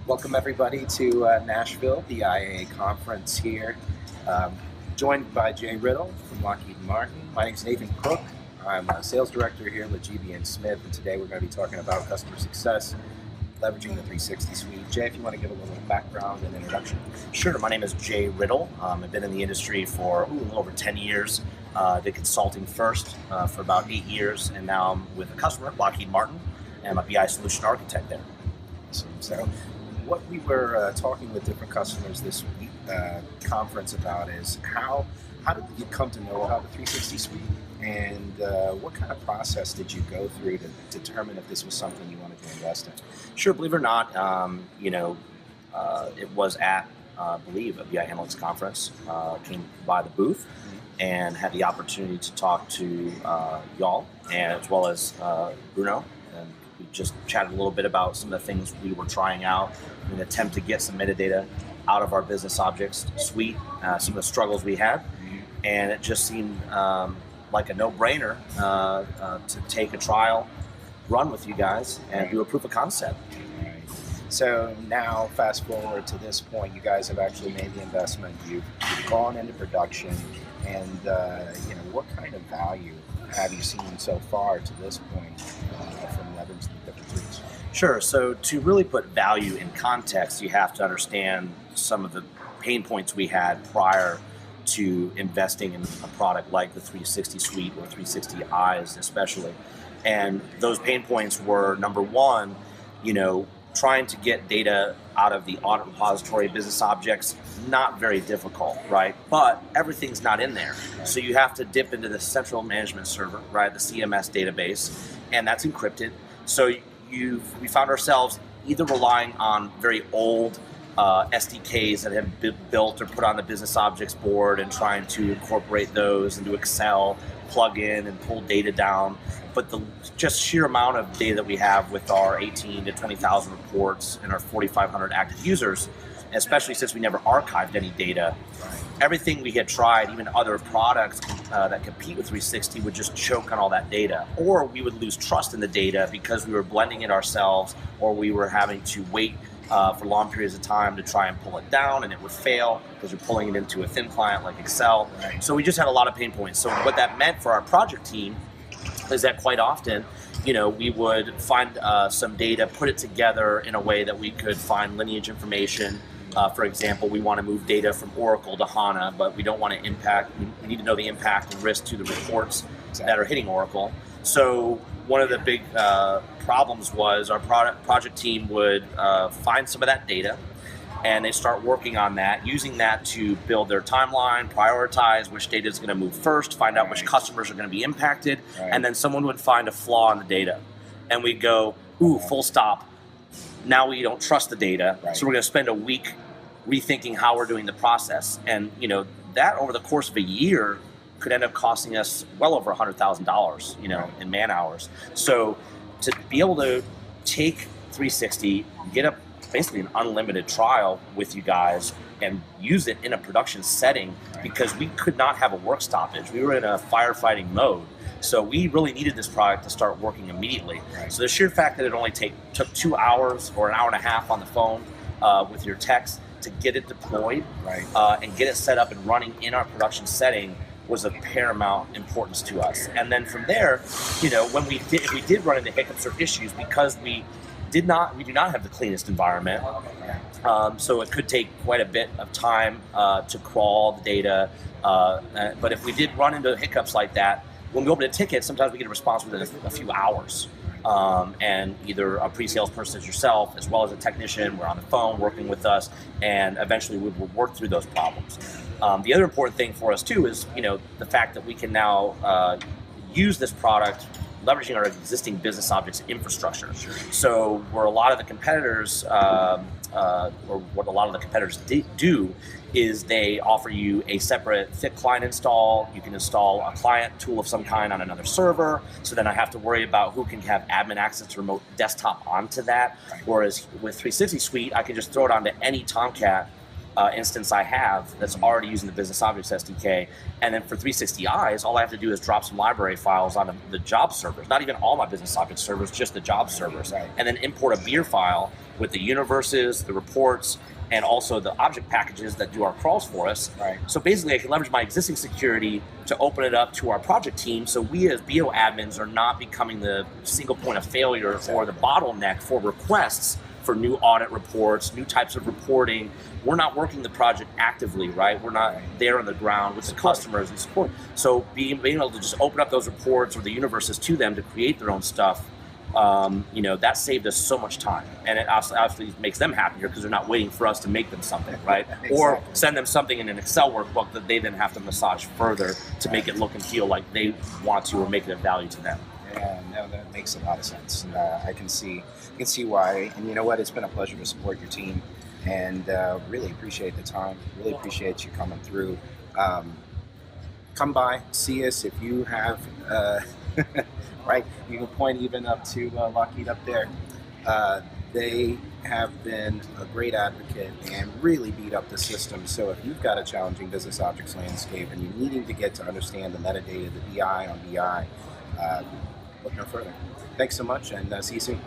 Welcome everybody to Nashville, the IAA conference here. Joined by Jay Riddle from Lockheed Martin. My name is Nathan Crook. I'm a sales director here with GB & Smith, and today we're going to be talking about customer success, leveraging the 360 Suite. Jay, if you want to give a little background and introduction. Sure, my name is Jay Riddle. I've been in the industry for a little over 10 years. Did consulting first for about 8 years, and now I'm with a customer, Lockheed Martin, and I'm a BI solution architect there. So what we were talking with different customers this week, conference about is how did you come to know about the 360 Suite, and what kind of process did you go through to determine if this was something you wanted to invest in? Sure, believe it or not, it was at, I believe, a BI Analytics conference. Came by the booth and had the opportunity to talk to y'all, and as well as Bruno. And we just chatted a little bit about some of the things we were trying out in an attempt to get some metadata out of our business objects suite, some of the struggles we had. And it just seemed like a no-brainer to take a trial run with you guys and do a proof of concept. Right. So now, fast forward to this point, you guys have actually made the investment. You've gone into production, and what kind of value have you seen so far to this point from leveraging the different tools? Sure. So to really put value in context, you have to understand some of the pain points we had prior to investing in a product like the 360 Suite or 360 Eyes especially. And those pain points were, number one, trying to get data out of the audit repository, business objects, not very difficult, right? But everything's not in there. So you have to dip into the central management server, right? The CMS database, and that's encrypted. So we found ourselves either relying on very old SDKs that have been built or put on the business objects board and trying to incorporate those into Excel, plug in and pull data down. But the just sheer amount of data that we have with our 18 to 20,000 reports and our 4,500 active users, especially since we never archived any data, everything we had tried, even other products that compete with 360, would just choke on all that data. Or we would lose trust in the data because we were blending it ourselves, or we were having to wait for long periods of time to try and pull it down, and it would fail because you're pulling it into a thin client like Excel. So we just had a lot of pain points. So what that meant for our project team is that quite often, we would find some data, put it together in a way that we could find lineage information. For example, we want to move data from Oracle to HANA, but we don't want to impact, we need to know the impact and risk to the reports that are hitting Oracle. So one of the big problems was our project team would find some of that data, and they start working on that, using that to build their timeline, prioritize which data is going to move first, find out which customers are going to be impacted, and then someone would find a flaw in the data. And we'd go, ooh, full stop. Now we don't trust the data, so we're going to spend a week rethinking how we're doing the process. And that over the course of a year could end up costing us well over $100,000, in man hours. So to be able to take 360, get basically an unlimited trial with you guys and use it in a production setting, because we could not have a work stoppage. We were in a firefighting mode. So we really needed this product to start working immediately. So the sheer fact that it only took 2 hours or an hour and a half on the phone with your techs to get it deployed and get it set up and running in our production setting was of paramount importance to us. And then from there, when if we did run into hiccups or issues, because we do not have the cleanest environment, so it could take quite a bit of time to crawl the data. But if we did run into hiccups like that, when we open a ticket, sometimes we get a response within a few hours. And either a pre-sales person as yourself, as well as a technician, we're on the phone working with us, and eventually we will work through those problems. The other important thing for us too is, the fact that we can now use this product leveraging our existing business objects infrastructure. So where a lot of the competitors, or what a lot of the competitors do, is they offer you a separate thick client install. You can install a client tool of some kind on another server. So then I have to worry about who can have admin access to remote desktop onto that. Whereas with 360 Suite, I can just throw it onto any Tomcat instance I have that's already using the Business Objects SDK. And then for 360 Eyes, all I have to do is drop some library files onto the job servers, not even all my Business Objects servers, just the job servers, and then import a beer file with the universes, the reports, and also the object packages that do our crawls for us. Right. So basically I can leverage my existing security to open it up to our project team, so we as BO admins are not becoming the single point of failure or the bottleneck for requests for new audit reports, new types of reporting. We're not working the project actively, right? We're not there on the ground with the customers and support. So being able to just open up those reports or the universes to them to create their own stuff, that saved us so much time. And it obviously makes them happier because they're not waiting for us to make them something, right? Exactly. Or send them something in an Excel workbook that they then have to massage further to make it look and feel like they want to or make it of value to them. Yeah, no, that makes a lot of sense. I can see why. And you know what? It's been a pleasure to support your team, and really appreciate the time. Really appreciate you coming through. Come by, see us if you have. Right, you can point even up to Lockheed up there. They have been a great advocate and really beat up the system. So if you've got a challenging business objects landscape and you're needing to get to understand the metadata, the BI on BI, look no further. Thanks so much, and see you soon.